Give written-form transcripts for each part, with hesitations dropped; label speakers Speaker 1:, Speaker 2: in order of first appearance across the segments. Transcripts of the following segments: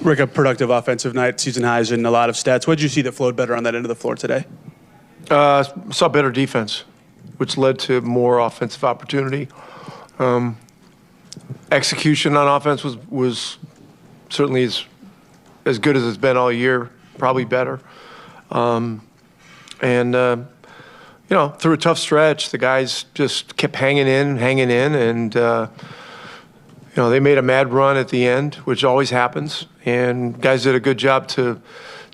Speaker 1: Rick, a productive offensive night, season highs in a lot of stats. What did you see that flowed better on that end of the floor today?
Speaker 2: Saw better defense, which led to more offensive opportunity. Execution on offense was certainly as good as it's been all year, probably better. Through a tough stretch, the guys just kept hanging in, and they made a mad run at the end, which always happens, and guys did a good job to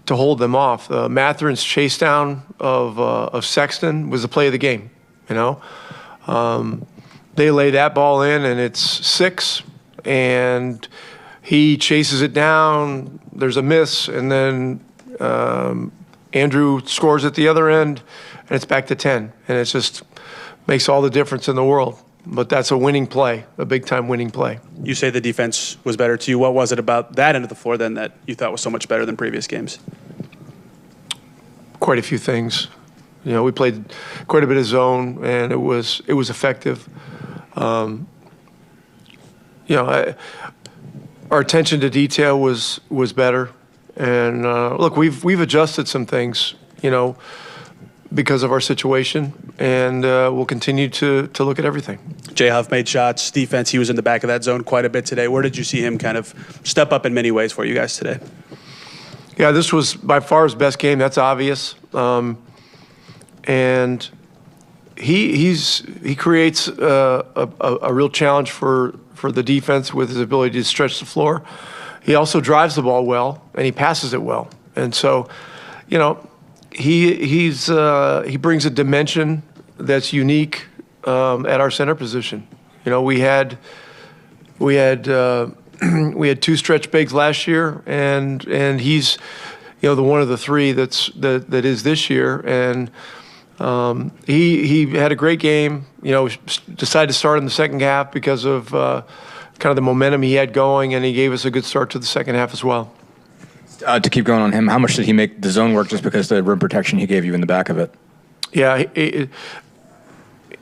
Speaker 2: hold them off. Mathurin's chase down of Sexton was the play of the game. They lay that ball in, and it's 6, and he chases it down. There's a miss, and then Andrew scores at the other end, and it's back to 10. And it just makes all the difference in the world. But that's a winning play, a big-time winning play.
Speaker 1: You say the defense was better to you. What was it about that end of the floor then that you thought was so much better than previous games?
Speaker 2: Quite a few things. We played quite a bit of zone, and it was effective. Our attention to detail was better. And look, we've adjusted some things, because of our situation, and we'll continue to look at everything.
Speaker 1: Jay Huff made shots. Defense, he was in the back of that zone quite a bit today. Where did you see him kind of step up in many ways for you guys today?
Speaker 2: Yeah, this was by far his best game. That's obvious. And he creates a real challenge for the defense with his ability to stretch the floor. He also drives the ball well, and he passes it well. And so, he brings a dimension that's unique at our center position. We had 2 stretch bigs last year, and he's the one of the 3 that is this year. And he had a great game. Decided to start in the second half because of kind of the momentum he had going, and he gave us a good start to the second half as well.
Speaker 3: To keep going on him, how much did he make the zone work just because of the rim protection he gave you in the back of it?
Speaker 2: Yeah,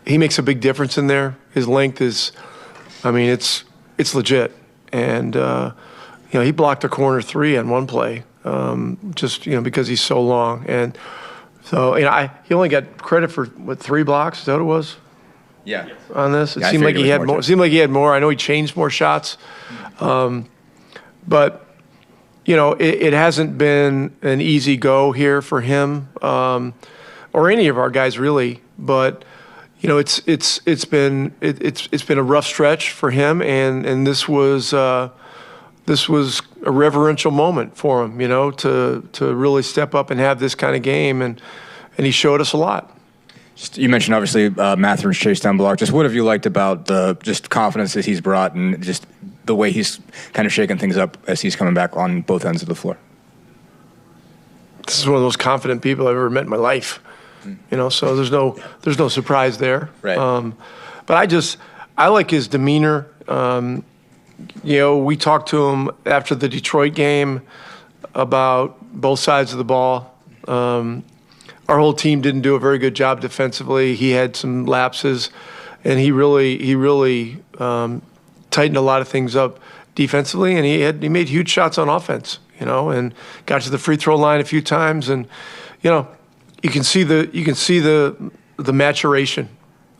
Speaker 2: he makes a big difference in there. His length is, it's legit. And, he blocked a corner 3 on one play, because he's so long. And so, he only got credit for, 3 blocks? Is that what it was?
Speaker 3: Yeah.
Speaker 2: On this? It seemed like he had more. It seemed like he had more. I know he changed more shots. But, it hasn't been an easy go here for him, or any of our guys really. But it's been a rough stretch for him, and this was a reverential moment for him, to really step up and have this kind of game, and he showed us a lot.
Speaker 3: You mentioned obviously Mathurin's chase down block. Just what have you liked about the just confidence that he's brought and just the way he's kind of shaking things up as he's coming back on both ends of the floor?
Speaker 2: This is one of the most confident people I've ever met in my life. So there's no surprise there.
Speaker 3: Right.
Speaker 2: But I like his demeanor. We talked to him after the Detroit game about both sides of the ball. Our whole team didn't do a very good job defensively. He had some lapses, and he really tightened a lot of things up defensively, and he made huge shots on offense, and got to the free throw line a few times, and you can see the maturation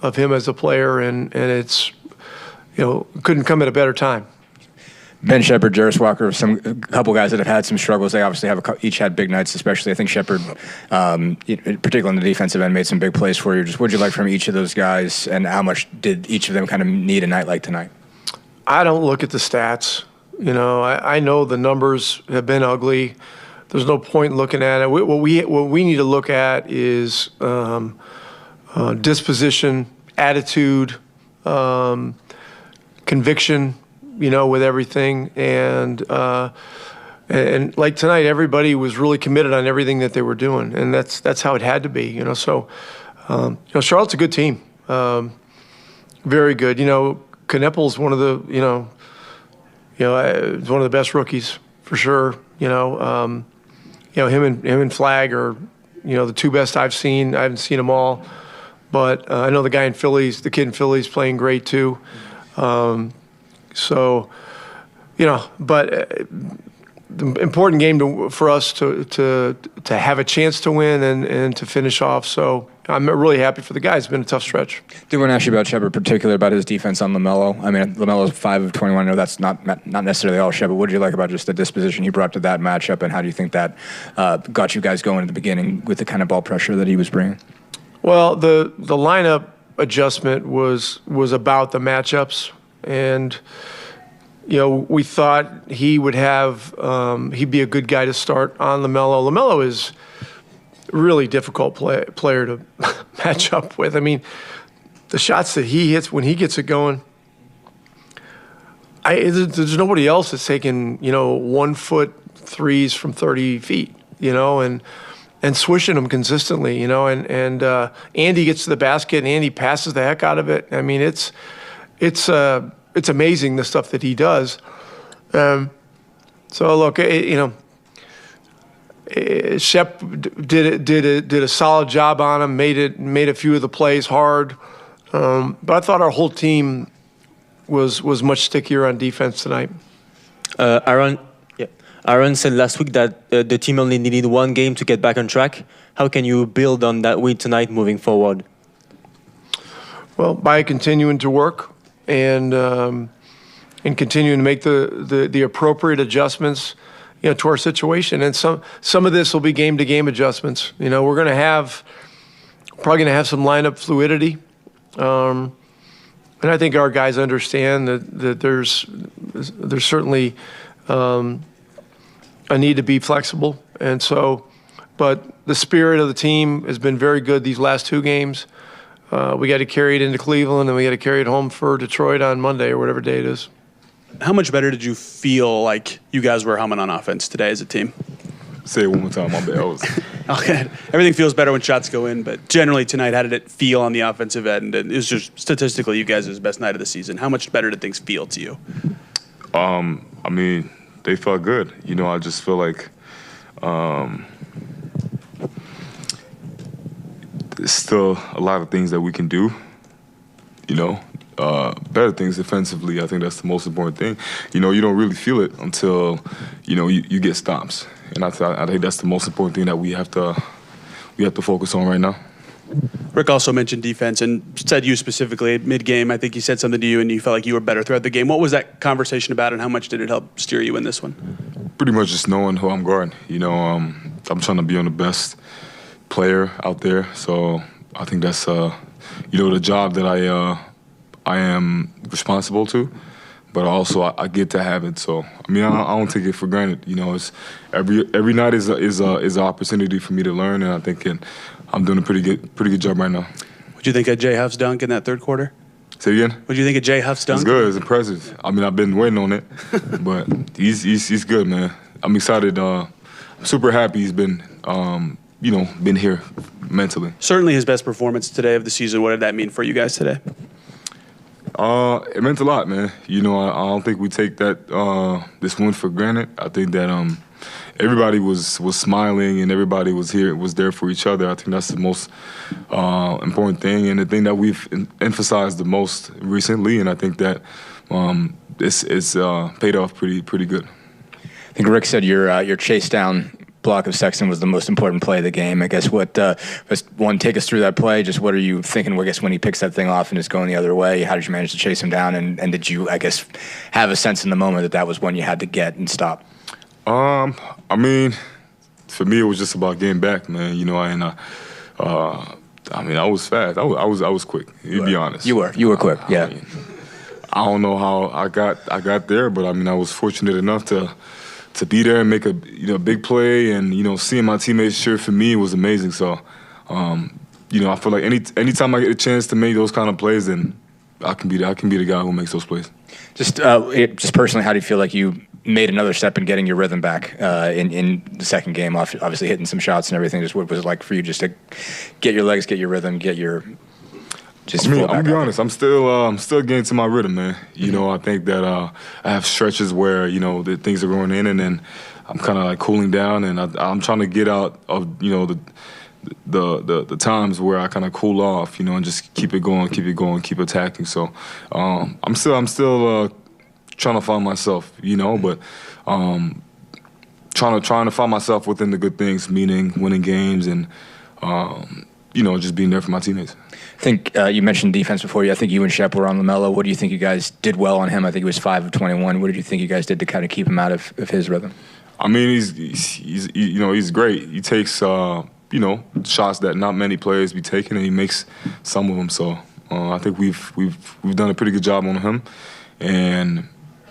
Speaker 2: of him as a player, and it's couldn't come at a better time.
Speaker 3: Ben Shepherd, Jarris Walker, a couple guys that have had some struggles. They obviously each had big nights, especially. I think Shepherd, particularly on the defensive end, made some big plays for you. Just what did you like from each of those guys, and how much did each of them kind of need a night like tonight?
Speaker 2: I don't look at the stats. I know the numbers have been ugly. There's no point in looking at it. What we need to look at is disposition, attitude, conviction. With everything, and like tonight, everybody was really committed on everything that they were doing, and that's how it had to be. So, Charlotte's a good team, very good. Kneppel's one of the, one of the best rookies for sure. Him and Flagg are, the 2 best I've seen. I haven't seen them all, but I know the guy in Phillies, the kid in Phillies, playing great too. So, but important game for us to have a chance to win and to finish off. So I'm really happy for the guys. It's been a tough stretch.
Speaker 3: Did want to ask you about Shepard, particularly about his defense on LaMelo. I mean, LaMelo's 5 of 21. I know that's not necessarily all Shepard. What did you like about just the disposition he brought to that matchup, and how do you think that got you guys going at the beginning with the kind of ball pressure that he was bringing?
Speaker 2: Well, the lineup adjustment was about the matchups, and we thought he would have he'd be a good guy to start on LaMelo. LaMelo is a really difficult player to match up with. I mean, the shots that he hits when he gets it going, there's nobody else that's taking 1-foot threes from 30 feet, and swishing them consistently, and Andy gets to the basket and Andy passes the heck out of it. I mean, it's amazing the stuff that he does. So look, Shep did a solid job on him, made a few of the plays hard, but I thought our whole team was much stickier on defense tonight.
Speaker 4: Aaron said last week that the team only needed one game to get back on track. How can you build on that win tonight moving forward?
Speaker 2: Well, by continuing to work and continuing to make the appropriate adjustments, to our situation. And some of this will be game-to-game adjustments. We're probably gonna have some lineup fluidity, and I think our guys understand that there's certainly a need to be flexible. And so, but the spirit of the team has been very good these last 2 games. We got to carry it into Cleveland, and we got to carry it home for Detroit on Monday or whatever day it is.
Speaker 1: How much better did you feel like you guys were humming on offense today as a team?
Speaker 5: Say it one more time. My bad.
Speaker 1: Okay. Everything feels better when shots go in, but generally tonight, how did it feel on the offensive end? And it was just statistically you guys' best night of the season. How much better did things feel to you?
Speaker 5: I mean, they felt good. I just feel like there's still a lot of things that we can do, better things defensively. I think that's the most important thing. You don't really feel it until, you get stops. And I think that's the most important thing that we have to focus on right now.
Speaker 1: Rick also mentioned defense and said you specifically at mid-game. I think he said something to you and you felt like you were better throughout the game. What was that conversation about, and how much did it help steer you in this one?
Speaker 5: Pretty much just knowing who I'm guarding. I'm trying to be on the best player out there. So I think that's, the job that I am responsible to. But also I get to have it. So I don't take it for granted. It's every night is an opportunity for me to learn, and I think I'm doing a pretty good job right now.
Speaker 1: What'd you think of Jay Huff's dunk in that third quarter?
Speaker 5: Say it again?
Speaker 1: What'd you think of Jay Huff's dunk?
Speaker 5: It's good. It's impressive. I've been waiting on it, but he's good, man. I'm excited. I'm super happy he's been been here mentally.
Speaker 1: Certainly his best performance today of the season. What did that mean for you guys today?
Speaker 5: It meant a lot, man. I don't think we take that this win for granted. I think that everybody was smiling and everybody was there for each other. I think that's the most important thing, and the thing that we've emphasized the most recently. And I think that it's paid off pretty good.
Speaker 3: I think Rick said your chase down block of Sexton was the most important play of the game. I guess take us through that play. Just what are you thinking, I guess, when he picks that thing off and is going the other way? How did you manage to chase him down? And did you, I guess, have a sense in the moment that was one you had to get and stop?
Speaker 5: For me, it was just about getting back, man. I was fast. I was quick. To be honest,
Speaker 3: you were quick. Yeah.
Speaker 5: I don't know how I got there, but I was fortunate enough to be there and make a big play, and seeing my teammates cheer for me was amazing. So, I feel like anytime I get a chance to make those kind of plays, then I can be the guy who makes those plays.
Speaker 3: Just personally, how do you feel like you made another step in getting your rhythm back in the second game? Obviously hitting some shots and everything. Just what was it like for you just to get your legs, get your rhythm, get your I'm gonna
Speaker 5: be honest. I'm still getting to my rhythm, man. I think that I have stretches where the things are going in, and then I'm kind of like cooling down, and I'm trying to get out of the times where I kind of cool off, and just keep it going, keep attacking. So I'm still trying to find myself, but trying to find myself within the good things, meaning winning games and just being there for my teammates.
Speaker 3: I think you mentioned defense before. I think you and Shep were on LaMelo. What do you think you guys did well on him? I think he was 5 of 21. What did you think you guys did to kind of keep him out of his rhythm?
Speaker 5: I mean, he's great. He takes shots that not many players be taking, and he makes some of them. So I think we've done a pretty good job on him, and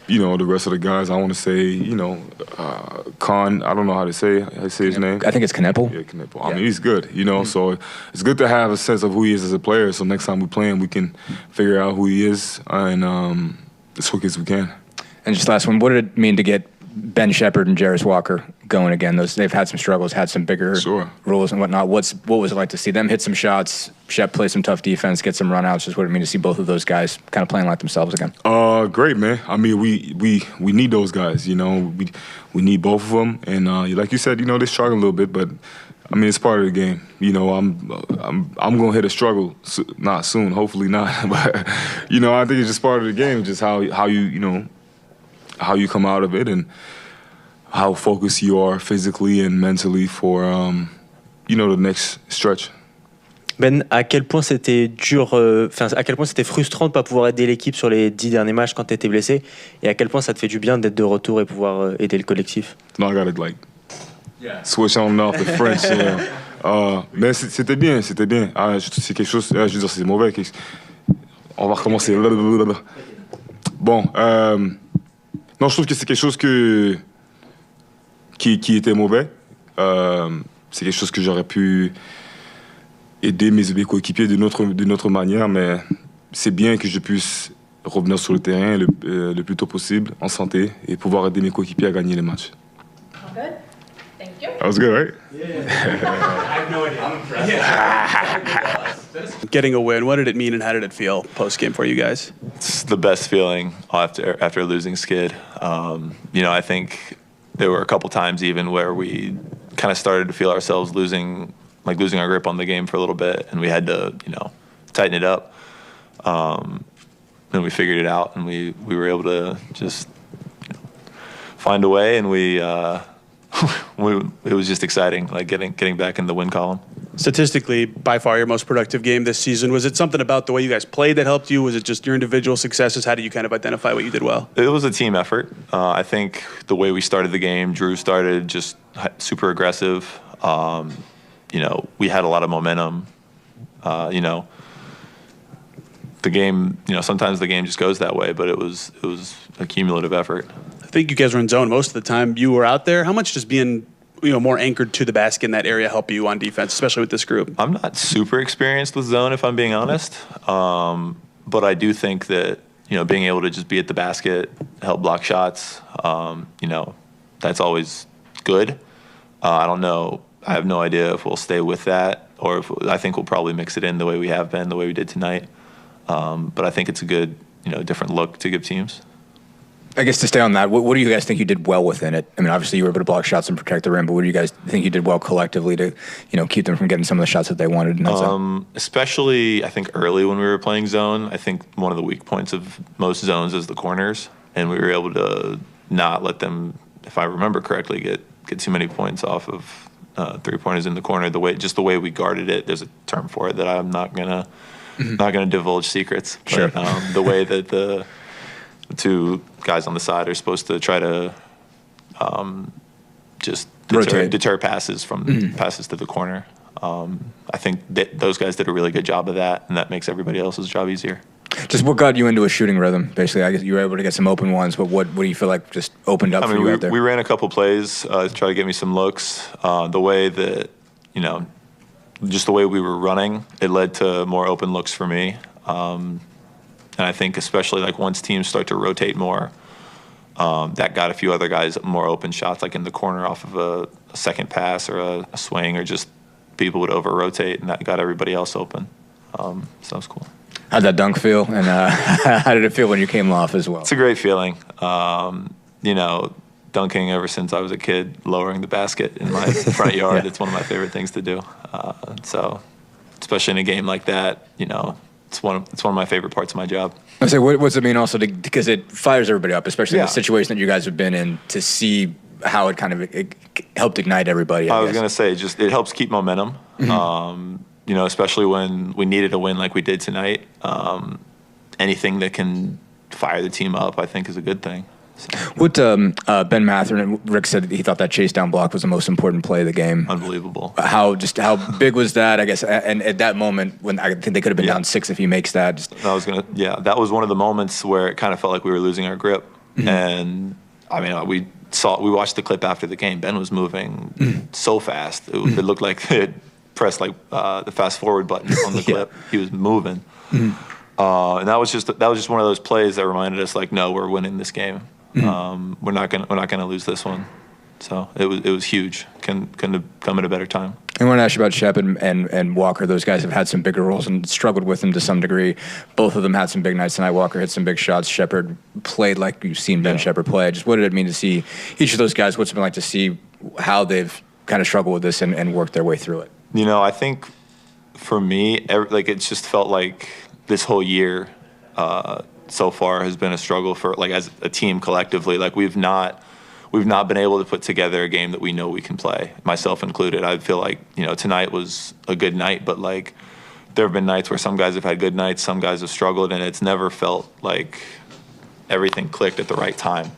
Speaker 5: the rest of the guys. I want to say Khan. I don't know how to say his name.
Speaker 3: I think it's Knepel.
Speaker 5: Yeah, Knepel. I mean, he's good. So it's good to have a sense of who he is as a player. So next time we play him, we can figure out who he is and as quick as we can.
Speaker 3: And just last one, what did it mean to get Ben Shepherd and Jarris Walker going again? They've had some struggles, had some bigger rules and whatnot. What was it like to see them hit some shots, Shep play some tough defense, get some runouts? Just what did it mean to see both of those guys kind of playing like themselves again?
Speaker 5: Great, man. I mean, we need those guys. We need both of them. And like you said, they struggle a little bit, but I mean, it's part of the game. I'm gonna hit a struggle, not soon, hopefully not. But I think it's just part of the game, just how you come out of it and how focused you are physically and mentally for the next stretch.
Speaker 4: Ben, à quel point c'était dur, à quel point c'était frustrant de pas pouvoir aider l'équipe sur les 10 derniers matchs quand tu étais blessé, et à quel point ça te fait du bien d'être de retour et pouvoir aider le collectif.
Speaker 5: No, I gotta switch on and off the French. Mais c'était bien. C'est quelque chose. Je veux dire, c'est mauvais. On va recommencer. Bon. Non, je trouve que c'est quelque chose qui était mauvais. C'est quelque chose que j'aurais pu aider mes coéquipiers d'une autre manière, mais c'est bien que je puisse revenir sur le terrain le plus tôt possible, en santé, et pouvoir aider mes coéquipiers à gagner les matchs.
Speaker 6: Good. Thank you.
Speaker 5: That was good, right?
Speaker 1: I have no idea. I'm impressed. Getting a win, what did it mean and how did it feel post-game for you guys?
Speaker 7: It's the best feeling after losing skid. I think there were a couple times even where we kind of started to feel ourselves losing our grip on the game for a little bit, and we had to, tighten it up. Then we figured it out, and we were able to just find a way, and it was just exciting, like getting back in the win column.
Speaker 1: Statistically, by far your most productive game this season. Was it something about the way you guys played that helped you? Was it just your individual successes? How do you kind of identify what you did well?
Speaker 7: It was a team effort. I think the way we started the game, Drew started just super aggressive. We had a lot of momentum. The game, sometimes the game just goes that way, but it was a cumulative effort.
Speaker 1: I think you guys were in zone most of the time you were out there. How much does being more anchored to the basket in that area help you on defense, especially with this group?
Speaker 7: I'm not super experienced with zone, if I'm being honest. But I do think that, being able to just be at the basket, help block shots, that's always good. I don't know. I have no idea if we'll stay with that or I think we'll probably mix it in the way we have been, the way we did tonight. But I think it's a good, different look to give teams.
Speaker 3: I guess to stay on that, what do you guys think you did well within it? I mean, obviously you were able to block shots and protect the rim, but what do you guys think you did well collectively to, keep them from getting some of the shots that they wanted in that zone?
Speaker 7: Especially, I think, early when we were playing zone. I think one of the weak points of most zones is the corners, and we were able to not let them, if I remember correctly, get too many points off of three-pointers in the corner. The way we guarded it, there's a term for it that I'm not gonna divulge secrets. But,
Speaker 3: sure.
Speaker 7: The way that the two guys on the side are supposed to try to just deter passes from passes to the corner. I think those guys did a really good job of that, and that makes everybody else's job easier.
Speaker 3: Just what got you into a shooting rhythm? Basically, I guess you were able to get some open ones, but what do you feel like just opened up for you out there?
Speaker 7: We ran a couple plays to try to get me some looks. The way that, just the way we were running, it led to more open looks for me. And I think especially like once teams start to rotate more, that got a few other guys more open shots, like in the corner off of a second pass or a swing, or just people would over-rotate, and that got everybody else open. So that was cool.
Speaker 3: How'd that dunk feel, and how did it feel when you came off as well?
Speaker 7: It's a great feeling. Dunking ever since I was a kid, lowering the basket in my front yard, it's one of my favorite things to do. So especially in a game like that, it's one of my favorite parts of my job.
Speaker 3: I say, what's it mean also because it fires everybody up, especially in the situation that you guys have been in, to see how it kind of helped ignite everybody.
Speaker 7: I was going to say, just it helps keep momentum. You know, especially when we needed a win like we did tonight. Anything that can fire the team up, I think, is a good thing. So.
Speaker 3: What Ben Mathurin, Rick said he thought that chase down block was the most important play of the game.
Speaker 7: Unbelievable.
Speaker 3: How big was that? I guess, and at that moment when I think they could have been down 6 if he makes that.
Speaker 7: That was one of the moments where it kind of felt like we were losing our grip. And I mean, we watched the clip after the game. Ben was moving so fast. It looked like they had pressed like the fast forward button on the clip. He was moving. And that was just one of those plays that reminded us, like, no, we're winning this game. We're not gonna lose this one. So it was huge. Couldn't have come at a better time.
Speaker 3: I want to ask you about Shep and Walker. Those guys have had some bigger roles and struggled with them to some degree. Both of them had some big nights tonight. Walker hit some big shots. Shepard played like you've seen Ben Shepard play. Just what did it mean to see each of those guys? What's it been like to see how they've kind of struggled with this and worked their way through it?
Speaker 7: You know, I think for me, it's just felt like this whole year so far has been a struggle for, like, as a team collectively. Like, we've not been able to put together a game that we know we can play, myself included. I feel like, you know, tonight was a good night, but, like, there have been nights where some guys have had good nights, some guys have struggled, and it's never felt like everything clicked at the right time.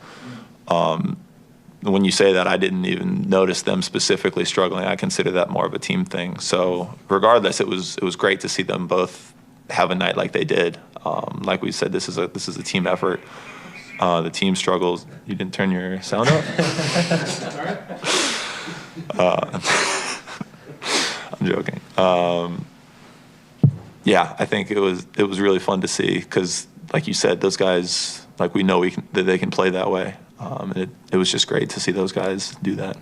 Speaker 7: When you say that, I didn't even notice them specifically struggling. I consider that more of a team thing. So regardless, it was great to see them both have a night like they did. Like we said, this is a team effort. The team struggles. You didn't turn your sound up? I'm joking. Yeah, I think it was really fun to see because, like you said, those guys, like, we know that they can play that way. It was just great to see those guys do that.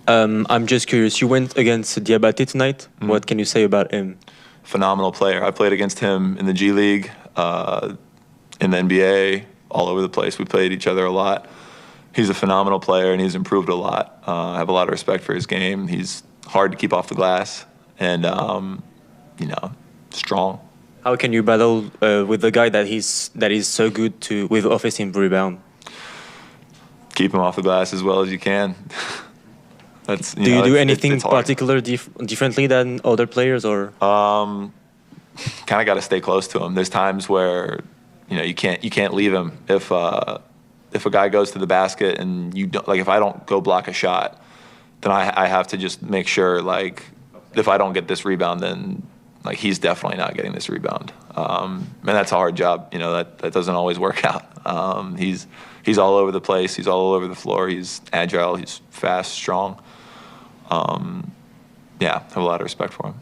Speaker 4: I'm just curious. You went against Diabate tonight. What can you say about him?
Speaker 7: Phenomenal player. I played against him in the G League, in the NBA, all over the place. We played each other a lot. He's a phenomenal player, and he's improved a lot. I have a lot of respect for his game. He's hard to keep off the glass, and you know, strong.
Speaker 4: How can you battle with the guy that is so good with offensive rebound?
Speaker 7: Keep him off the glass as well as you can.
Speaker 4: Do you do anything particular differently than other players, or?
Speaker 7: Kind of got to stay close to him. There's times where, you know, you can't leave him. If a guy goes to the basket and you don't, like, if I don't go block a shot, then I have to just make sure, like, if I don't get this rebound, then, like, he's definitely not getting this rebound. And that's a hard job. You know, that doesn't always work out. He's all over the place. He's all over the floor. He's agile. He's fast, strong. Yeah, I have a lot of respect for him.